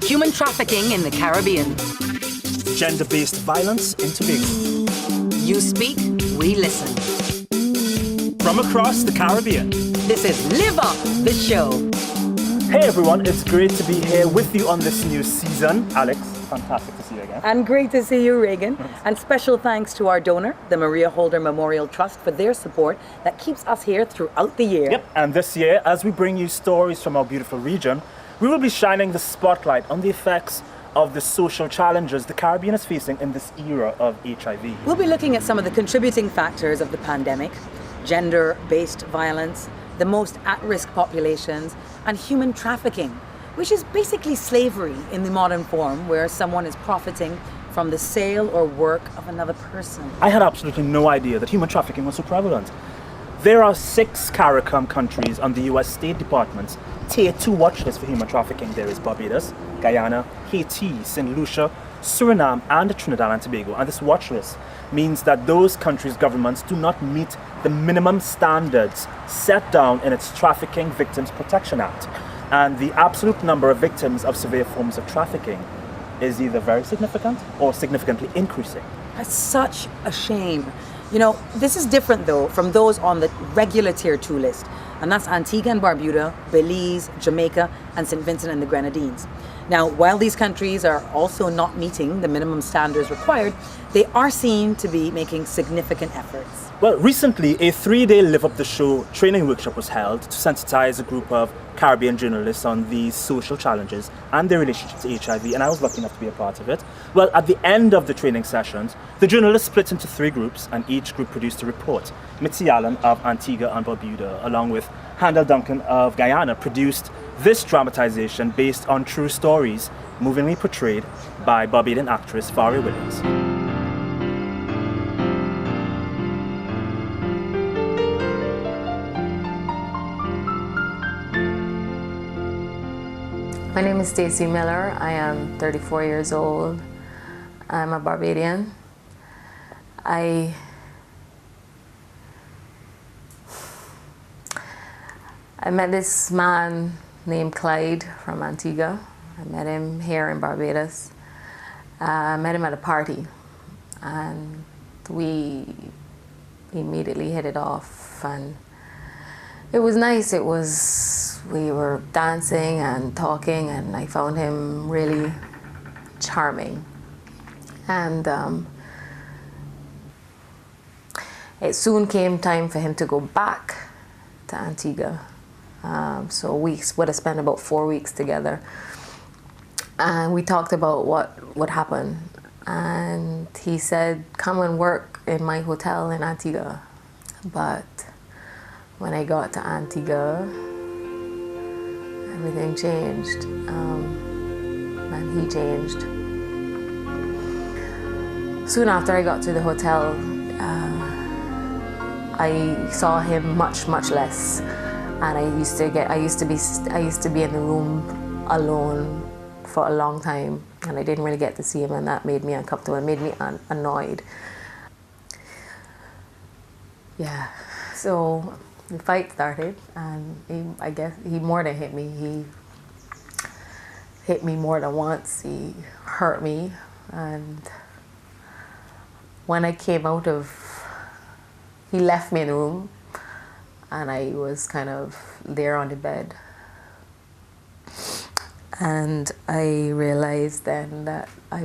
Human trafficking in the Caribbean. Gender-based violence in Tobago. You speak, we listen. From across the Caribbean. This is Live Up, the show. Hey everyone, it's great to be here with you on this new season. Alex, fantastic to see you again. And great to see you, Reagan. And special thanks to our donor, the Maria Holder Memorial Trust, for their support that keeps us here throughout the year. Yep, and this year, as we bring you stories from our beautiful region, we will be shining the spotlight on the effects of the social challenges the Caribbean is facing in this era of HIV. We'll be looking at some of the contributing factors of the pandemic, gender-based violence, the most at-risk populations, and human trafficking, which is basically slavery in the modern form, where someone is profiting from the sale or work of another person. I had absolutely no idea that human trafficking was so prevalent. There are 6 CARICOM countries on the US State Department's Tier 2 watch list for human trafficking. There is Barbados, Guyana, Haiti, St. Lucia, Suriname, and Trinidad and Tobago. And this watch list means that those countries' governments do not meet the minimum standards set down in its Trafficking Victims Protection Act. And the absolute number of victims of severe forms of trafficking is either very significant or significantly increasing. That's such a shame. You know, this is different though from those on the regular Tier 2 list, and that's Antigua and Barbuda, Belize, Jamaica, and St. Vincent and the Grenadines. Now, while these countries are also not meeting the minimum standards required, they are seen to be making significant efforts. Well, recently, a 3-day Live Up the Show training workshop was held to sensitize a group of Caribbean journalists on these social challenges and their relationship to HIV, and I was lucky enough to be a part of it. Well, at the end of the training sessions, the journalists split into 3 groups, and each group produced a report. Mitzi Allen of Antigua and Barbuda, along with Handel Duncan of Guyana, produced this dramatization based on true stories, movingly portrayed by Barbadian actress Faria Williams. My name is Stacey Miller. I am 34 years old. I'm a Barbadian. I met this man named Clyde from Antigua. I met him here in Barbados. I met him at a party, and we immediately hit it off, and it was nice. We were dancing and talking, and I found him really charming. And it soon came time for him to go back to Antigua. So we would have spent about 4 weeks together. And we talked about what would happen. And he said, come and work in my hotel in Antigua. But when I got to Antigua, everything changed, and he changed. Soon after I got to the hotel, I saw him much less, and I used to be in the room alone for a long time, and I didn't really get to see him, and that made me uncomfortable. It made me annoyed. Yeah, so the fight started, and I guess he more than hit me. He hit me more than once. He hurt me, and when I came out he left me in the room, and I was kind of there on the bed. And I realized then that I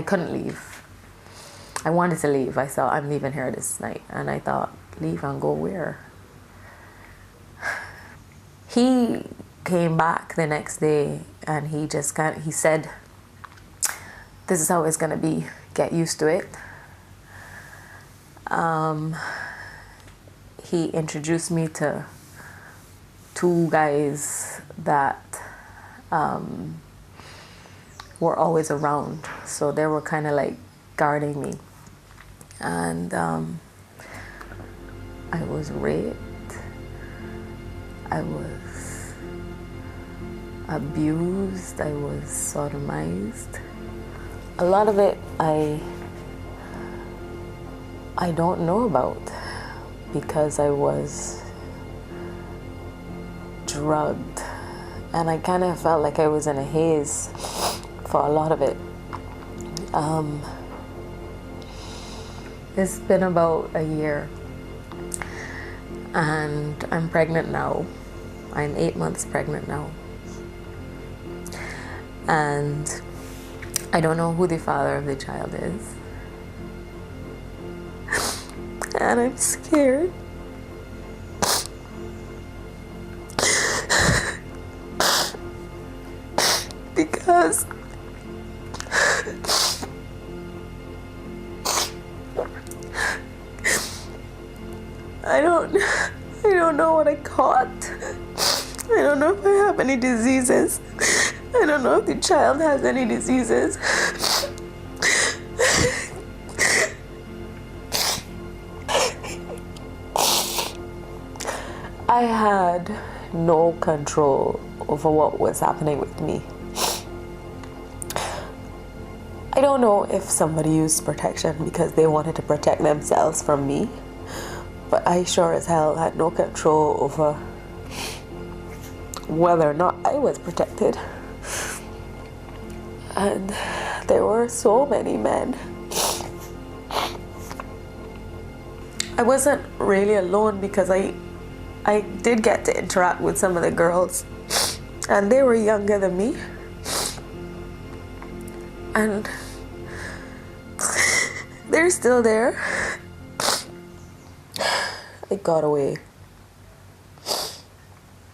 couldn't leave. I wanted to leave. I thought, I'm leaving here this night. And I thought, leave and go where? He came back the next day, and he said, this is how it's gonna be, get used to it. He introduced me to 2 guys that were always around. So they were kind of like guarding me. And I was raped. I was abused. I was sodomized. A lot of it I don't know about, because I was drugged, and I kind of felt like I was in a haze for a lot of it. It's been about a year, and I'm pregnant now. I'm 8 months pregnant now. And I don't know who the father of the child is. And I'm scared. Because I don't know what I caught. I don't know if I have any diseases. I don't know if the child has any diseases. I had no control over what was happening with me. I don't know if somebody used protection because they wanted to protect themselves from me, but I sure as hell had no control over whether or not I was protected. And there were so many men. I wasn't really alone because I did get to interact with some of the girls, and they were younger than me. And they're still there. I got away.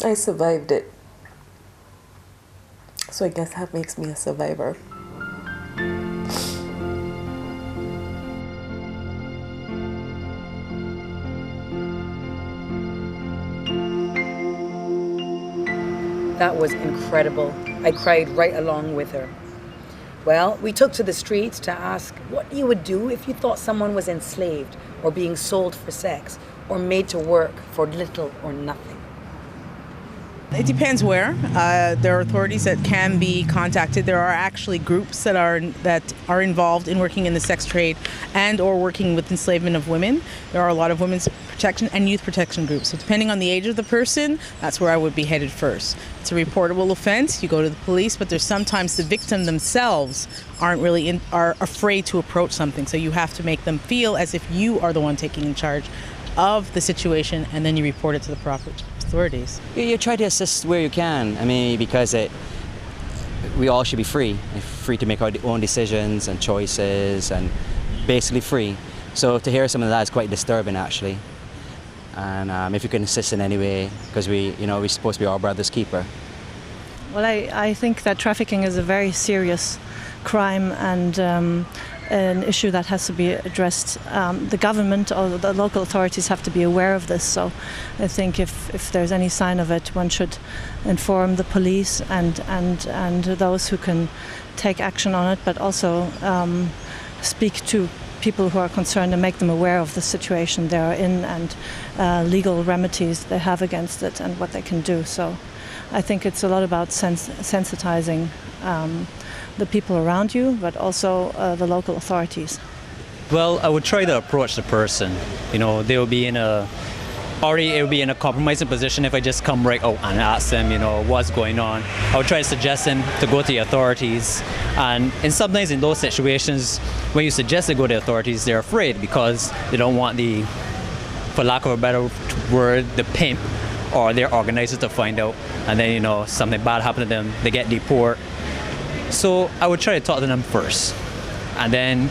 I survived it. So I guess that makes me a survivor. That was incredible. I cried right along with her. Well, we took to the streets to ask what you would do if you thought someone was enslaved or being sold for sex or made to work for little or nothing. It depends where. There are authorities that can be contacted. There are actually groups that are involved in working in the sex trade and or working with enslavement of women. There are a lot of women's protection and youth protection groups. So depending on the age of the person, that's where I would be headed first. It's a reportable offense. You go to the police, but there's sometimes the victim themselves are afraid to approach something. So you have to make them feel as if you are the one taking in charge of the situation, and then you report it to the proper authorities. You try to assist where you can. I mean, because we all should be free to make our own decisions and choices, and basically free. So to hear some of that is quite disturbing, actually. And if you can assist in any way, because we're supposed to be our brother's keeper. Well, I think that trafficking is a very serious crime and an issue that has to be addressed. The government or the local authorities have to be aware of this. So I think if there's any sign of it, one should inform the police and those who can take action on it, but also speak to people who are concerned and make them aware of the situation they are in and legal remedies they have against it and what they can do. So I think it's a lot about sensitizing the people around you, but also the local authorities. Well, I would try to approach the person. They will be in a compromising position if I just come right out and ask them, what's going on. I would try to suggest them to go to the authorities. And sometimes in those situations, when you suggest they go to the authorities, they're afraid because they don't want for lack of a better word, the pimp or their organizers to find out. And then, something bad happened to them, they get deported. So I would try to talk to them first and then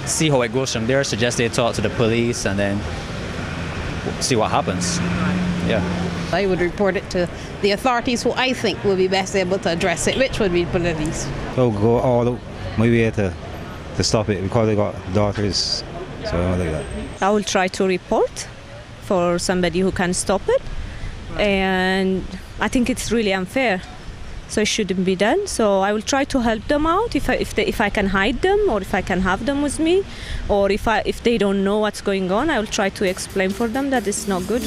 see how it goes from there. Suggest they talk to the police and then see what happens. Yeah. I would report it to the authorities who I think will be best able to address it, which would be the police. So go all out my way to stop it because they got daughters, so I don't like that. I will try to report for somebody who can stop it, and I think it's really unfair. So it shouldn't be done. So I will try to help them out if I can hide them, or if I can have them with me, or if they don't know what's going on, I will try to explain for them that it's not good.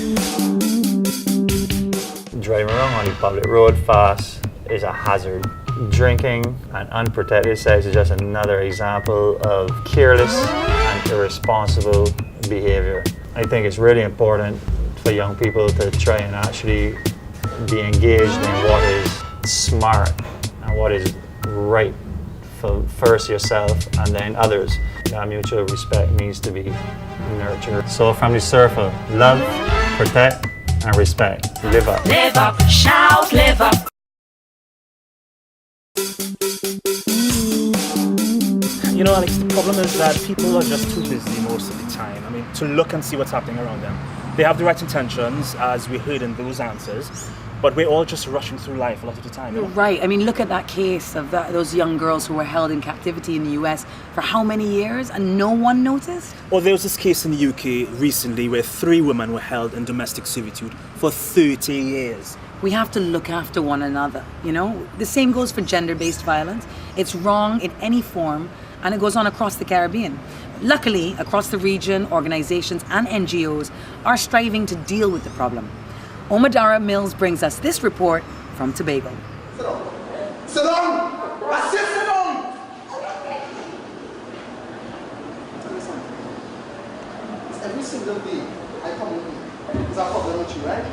Driving around on the public road fast is a hazard. Drinking and unprotected sex is just another example of careless and irresponsible behavior. I think it's really important for young people to try and actually be engaged in what is smart and what is right for first yourself and then others. That mutual respect needs to be nurtured. So from the circle, love, protect, and respect. Live up. Live up, shout, live up. You know, Alex, the problem is that people are just too busy most of the time. I mean, to look and see what's happening around them. They have the right intentions, as we heard in those answers, but we're all just rushing through life a lot of the time. You know? Right. I mean, look at that case of those young girls who were held in captivity in the US for how many years and no one noticed? Well, there was this case in the UK recently where 3 women were held in domestic servitude for 30 years. We have to look after one another, you know? The same goes for gender-based violence. It's wrong in any form, and it goes on across the Caribbean. Luckily, across the region, organizations and NGOs are striving to deal with the problem. Omadara Mills brings us this report from Tobago. Sit down. Sit down! I said sit down! Tell me something. It's every single day I come with you. Is that a problem with you, right?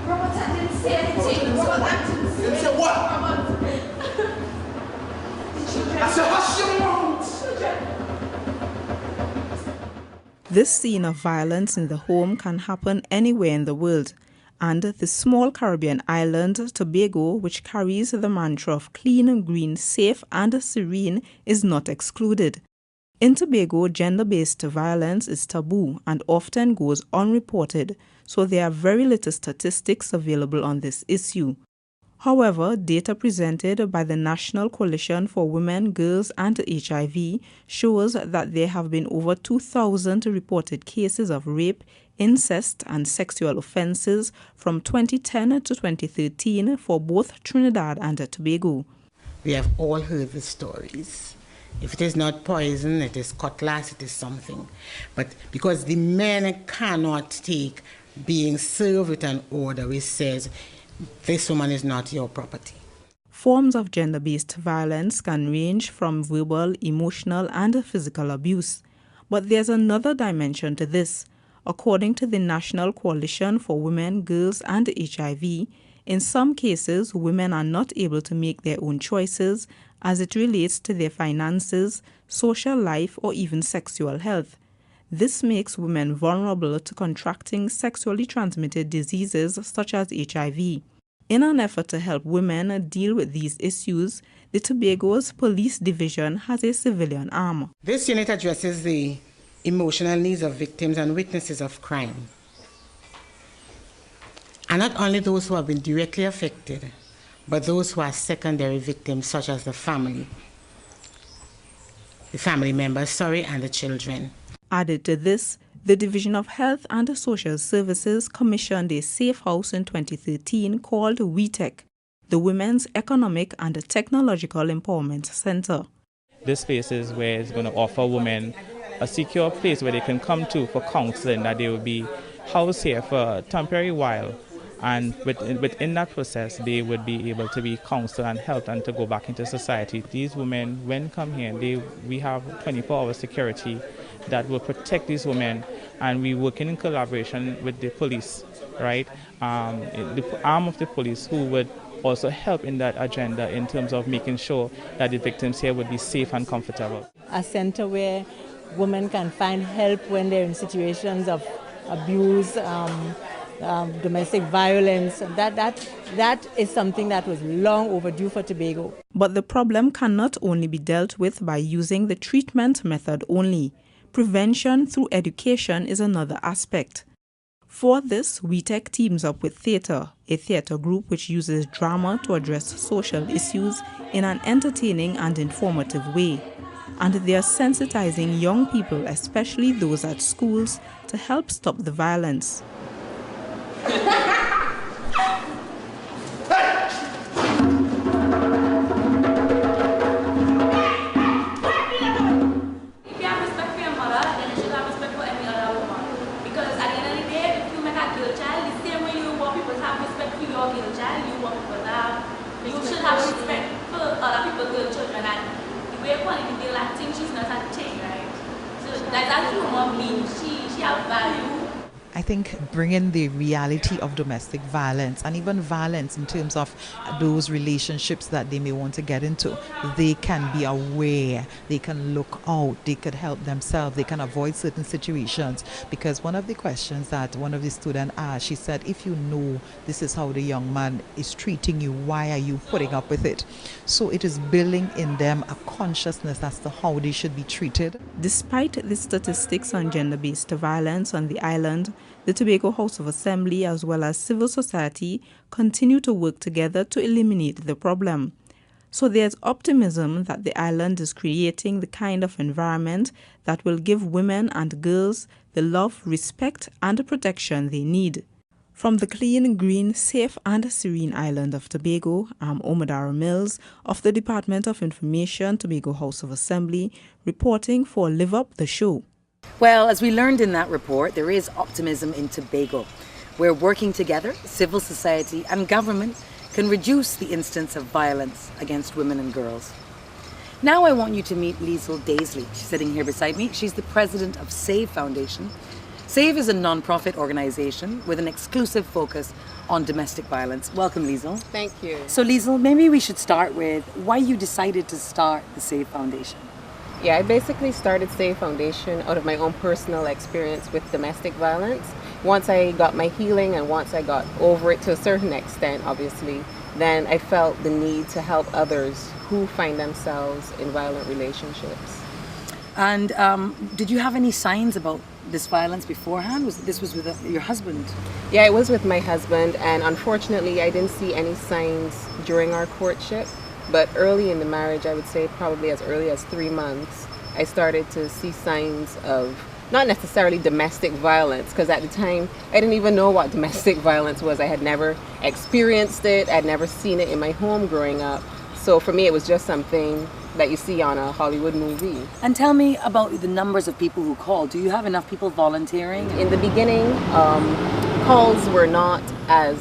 Robert, I didn't say anything. Robert, I didn't say You didn't say what? I said hush your mouth! This scene of violence in the home can happen anywhere in the world, and the small Caribbean island, Tobago, which carries the mantra of clean, green, safe, and serene, is not excluded. In Tobago, gender-based violence is taboo and often goes unreported, so there are very little statistics available on this issue. However, data presented by the National Coalition for Women, Girls and HIV shows that there have been over 2,000 reported cases of rape, incest and sexual offences from 2010 to 2013 for both Trinidad and Tobago. We have all heard the stories. If it is not poison, it is cutlass, it is something. But because the men cannot take being served with an order which says, this woman is not your property. Forms of gender-based violence can range from verbal, emotional, and physical abuse. But there's another dimension to this. According to the National Coalition for Women, Girls, and HIV, in some cases, women are not able to make their own choices as it relates to their finances, social life, or even sexual health. This makes women vulnerable to contracting sexually transmitted diseases such as HIV. In an effort to help women deal with these issues, the Tobago's police division has a civilian arm. This unit addresses the emotional needs of victims and witnesses of crime. And not only those who have been directly affected, but those who are secondary victims, such as the family members, and the children. Added to this, the Division of Health and Social Services commissioned a safe house in 2013 called WeTech, the Women's Economic and Technological Empowerment Center. This space is where it's going to offer women a secure place where they can come to for counseling, that they will be housed here for a temporary while. And within that process, they would be able to be counseled and helped and to go back into society. These women, when come here, we have 24-hour security that will protect these women, and we work in collaboration with the police, right? The arm of the police who would also help in that agenda in terms of making sure that the victims here would be safe and comfortable. A center where women can find help when they're in situations of abuse, domestic violence. That is something that was long overdue for Tobago. But the problem cannot only be dealt with by using the treatment method only. Prevention through education is another aspect. For this, WeTech teams up with theatre, a theatre group which uses drama to address social issues in an entertaining and informative way. And they are sensitizing young people, especially those at schools, to help stop the violence. I think bringing the reality of domestic violence and even violence in terms of those relationships that they may want to get into, they can be aware, they can look out, they could help themselves, they can avoid certain situations. Because one of the questions that one of the students asked, she said, if you know this is how the young man is treating you, why are you putting up with it? So it is building in them a consciousness as to how they should be treated. Despite the statistics on gender-based violence on the island, the Tobago House of Assembly as well as civil society continue to work together to eliminate the problem. So there's optimism that the island is creating the kind of environment that will give women and girls the love, respect and protection they need. From the clean, green, safe and serene island of Tobago, I'm Omadara Mills of the Department of Information, Tobago House of Assembly, reporting for Live Up the Show. Well, as we learned in that report, there is optimism in Tobago, where working together, civil society and government can reduce the instance of violence against women and girls. Now I want you to meet Liesl Daisley. She's sitting here beside me. She's the president of SAVE Foundation. SAVE is a non-profit organization with an exclusive focus on domestic violence. Welcome, Liesl. Thank you. So Liesl, maybe we should start with why you decided to start the SAVE Foundation. Yeah, I basically started SAVE Foundation out of my own personal experience with domestic violence. Once I got my healing and once I got over it to a certain extent, obviously, then I felt the need to help others who find themselves in violent relationships. And did you have any signs about this violence beforehand? This was with your husband? Yeah, it was with my husband, and unfortunately I didn't see any signs during our courtship. But early in the marriage, I would say probably as early as 3 months, I started to see signs of not necessarily domestic violence, because at the time I didn't even know what domestic violence was. I had never experienced it, I'd never seen it in my home growing up. So for me it was just something that you see on a Hollywood movie. And tell me about the numbers of people who called. Do you have enough people volunteering? In the beginning, calls were not as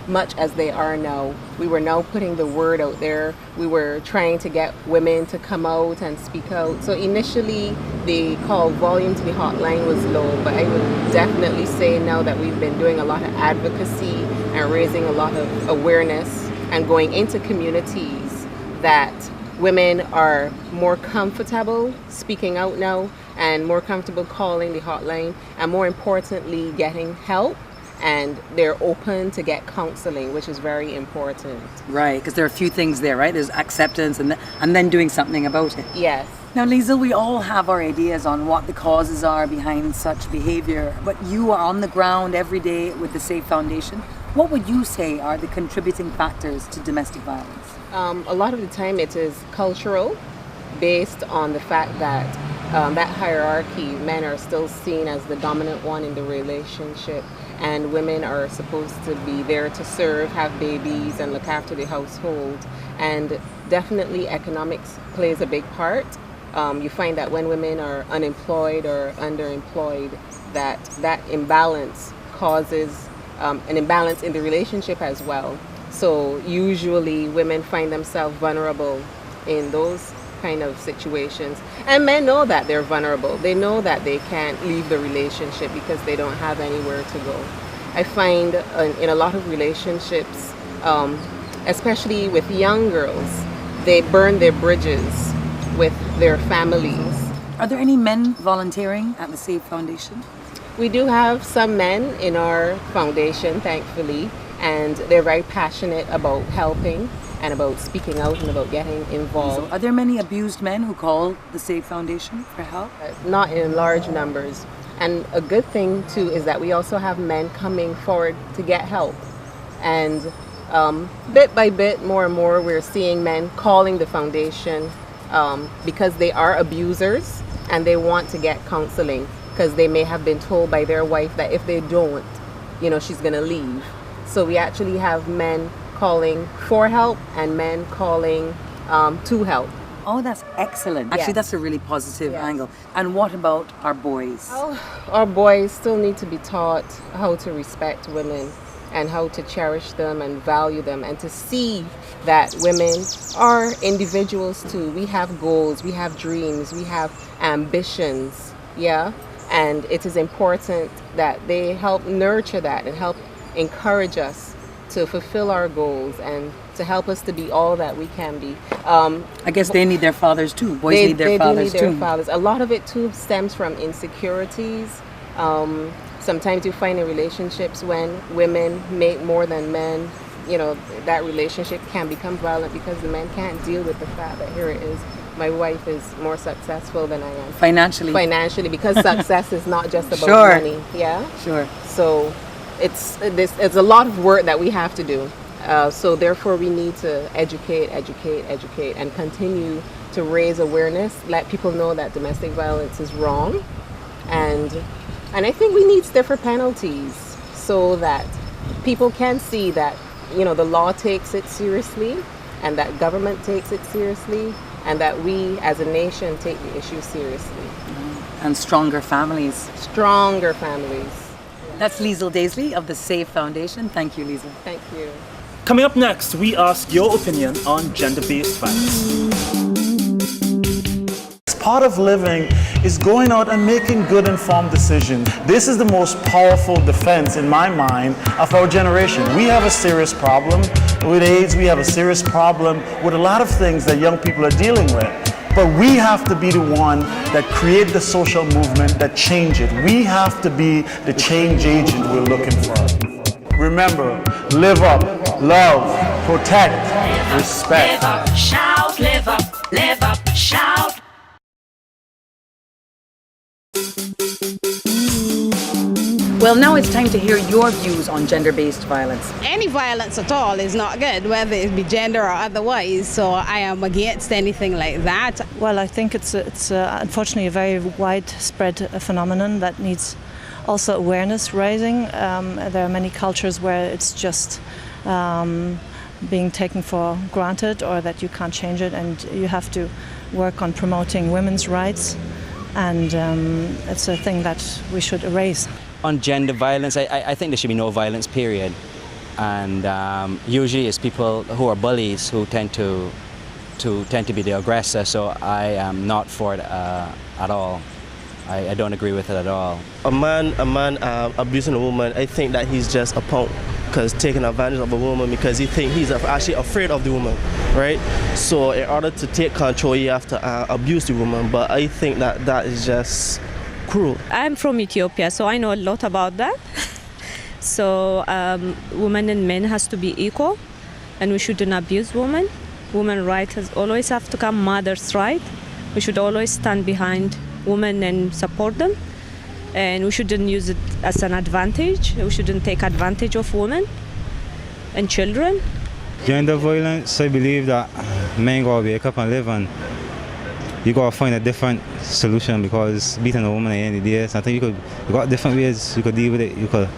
much as they are now. We were now putting the word out there. We were trying to get women to come out and speak out. So initially the call volume to the hotline was low, but I would definitely say now that we've been doing a lot of advocacy and raising a lot of awareness and going into communities, that women are more comfortable speaking out now and more comfortable calling the hotline, and more importantly getting help. And they're open to get counseling, which is very important. Right, because there are a few things there, right? There's acceptance and then doing something about it. Yes. Now, Liesl, we all have our ideas on what the causes are behind such behavior, but you are on the ground every day with the SAVE Foundation. What would you say are the contributing factors to domestic violence? A lot of the time it is cultural, based on the fact that that hierarchy, men are still seen as the dominant one in the relationship, and women are supposed to be there to serve, have babies, and look after the household. And definitely economics plays a big part. You find that when women are unemployed or underemployed, that imbalance causes an imbalance in the relationship as well. So usually women find themselves vulnerable in those kind of situations, and men know that they're vulnerable. They know that they can't leave the relationship because they don't have anywhere to go. I find in a lot of relationships, especially with young girls, they burn their bridges with their families. Are there any men volunteering at the SAVE Foundation? We do have some men in our foundation, thankfully, and they're very passionate about helping and about speaking out and about getting involved. Are there many abused men who call the SAVE Foundation for help? Not in large numbers. And a good thing too is that we also have men coming forward to get help. And bit by bit, more and more, we're seeing men calling the foundation because they are abusers and they want to get counseling, because they may have been told by their wife that if they don't, she's gonna leave. So we actually have men calling for help and men calling to help. Oh, that's excellent. Actually, Yes. that's a really positive angle. And what about our boys? Oh, our boys still need to be taught how to respect women and how to cherish them and value them, and to see that women are individuals too. We have goals, we have dreams, we have ambitions, yeah? And it is important that they help nurture that and help encourage us to fulfill our goals and to help us to be all that we can be. I guess they need their fathers too. Boys need their they fathers do need too. their fathers. A lot of it too stems from insecurities. Sometimes you find in relationships when women make more than men, that relationship can become violent because the men can't deal with the fact that here it is, my wife is more successful than I am. Financially, because success is not just about money. Yeah? Sure. So it's a lot of work that we have to do. So therefore we need to educate, and continue to raise awareness, let people know that domestic violence is wrong. And I think we need stiffer penalties so that people can see that, the law takes it seriously and that government takes it seriously and that we as a nation take the issue seriously. And stronger families. Stronger families. That's Liesl Daisley of the SAVE Foundation. Thank you, Liesl. Thank you. Coming up next, we ask your opinion on gender-based violence. Part of living is going out and making good informed decisions. This is the most powerful defense in my mind of our generation. We have a serious problem with AIDS, we have a serious problem with a lot of things that young people are dealing with. But we have to be the one that create the social movement that change it. We have to be the change agent we're looking for. Remember, live up, love, protect, respect. Live up, shout, live up, shout. Well, now it's time to hear your views on gender-based violence. Any violence at all is not good, whether it be gender or otherwise. So I am against anything like that. Well, I think it's unfortunately a very widespread phenomenon that needs also awareness raising. There are many cultures where it's just being taken for granted or that you can't change it, and you have to work on promoting women's rights. And it's a thing that we should erase. On gender violence, I think there should be no violence, period. And usually it's people who are bullies who tend to be the aggressor, so I am not for it at all. I don't agree with it at all. A man abusing a woman, I think that he's just a punk, because taking advantage of a woman because he's actually afraid of the woman, right? So in order to take control, you have to abuse the woman, but I think that is just cruel. I'm from Ethiopia, so I know a lot about that. So women and men has to be equal, and we shouldn't abuse women. Women's rights has always have to come mother's right. We should always stand behind women and support them, and we shouldn't use it as an advantage. We shouldn't take advantage of women and children. Gender violence, I believe that men gotta wake up and live, and you gotta find a different solution, because beating a woman at the end of the day, something you got different ways you could deal with it.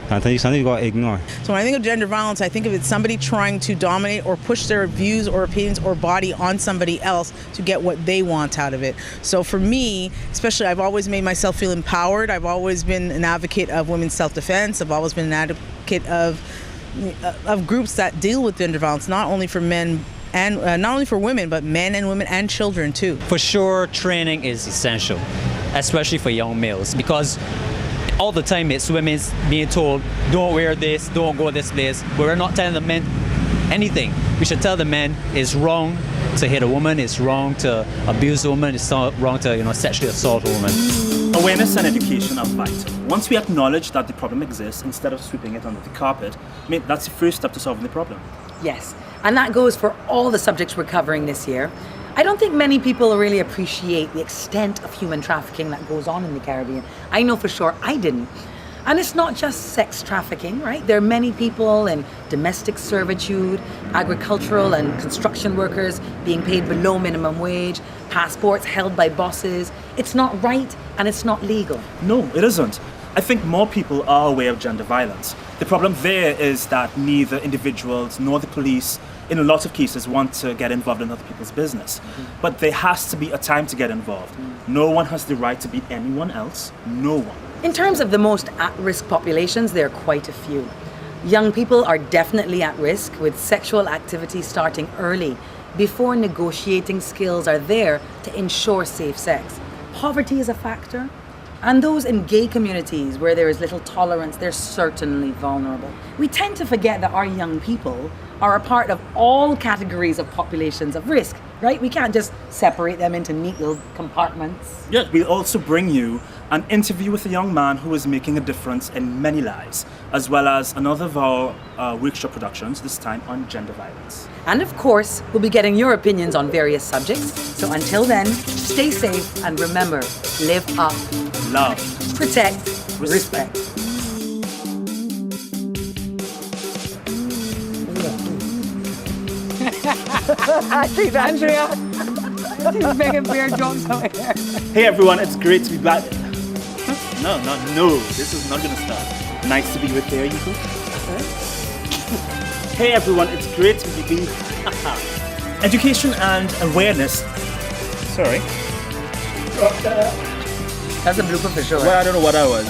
Something you gotta ignore. So when I think of gender violence, I think of it somebody trying to dominate or push their views or opinions or body on somebody else to get what they want out of it. So for me, especially, I've always made myself feel empowered. I've always been an advocate of women's self-defense. I've always been an advocate of groups that deal with gender violence, not only for men and not only for women, but men and women and children too. For sure, training is essential, especially for young males, because all the time it's women being told, don't wear this, don't go this place, but we're not telling the men anything. We should tell the men it's wrong to hit a woman, it's wrong to abuse a woman, it's wrong to sexually assault a woman. Awareness and education are vital. Once we acknowledge that the problem exists, instead of sweeping it under the carpet, that's the first step to solving the problem. Yes, and that goes for all the subjects we're covering this year. I don't think many people really appreciate the extent of human trafficking that goes on in the Caribbean. I know for sure I didn't. And it's not just sex trafficking, right? There are many people in domestic servitude, agricultural and construction workers being paid below minimum wage, passports held by bosses. It's not right and it's not legal. No, it isn't. I think more people are aware of gender violence. The problem there is that neither individuals nor the police, in a lot of cases, want to get involved in other people's business. But there has to be a time to get involved. No one has the right to be anyone else. No one. In terms of the most at-risk populations, there are quite a few. Young people are definitely at risk, with sexual activity starting early, before negotiating skills are there to ensure safe sex. Poverty is a factor. And those in gay communities where there is little tolerance, they're certainly vulnerable. We tend to forget that our young people are a part of all categories of populations of risk, right? We can't just separate them into neat little compartments. Yes, we'll also bring you an interview with a young man who is making a difference in many lives, as well as another of our workshop productions, this time on gender violence. And of course, we'll be getting your opinions on various subjects. So until then, stay safe and remember, live up, love, protect, respect. I think Andrea, she's making weird jokes over here. Hey everyone, it's great to be back. No, this is not gonna stop. Nice to be with you, Yuko. Hey everyone, it's great to be education and awareness. Sorry. That's a blooper for sure. Well, I don't know what I was.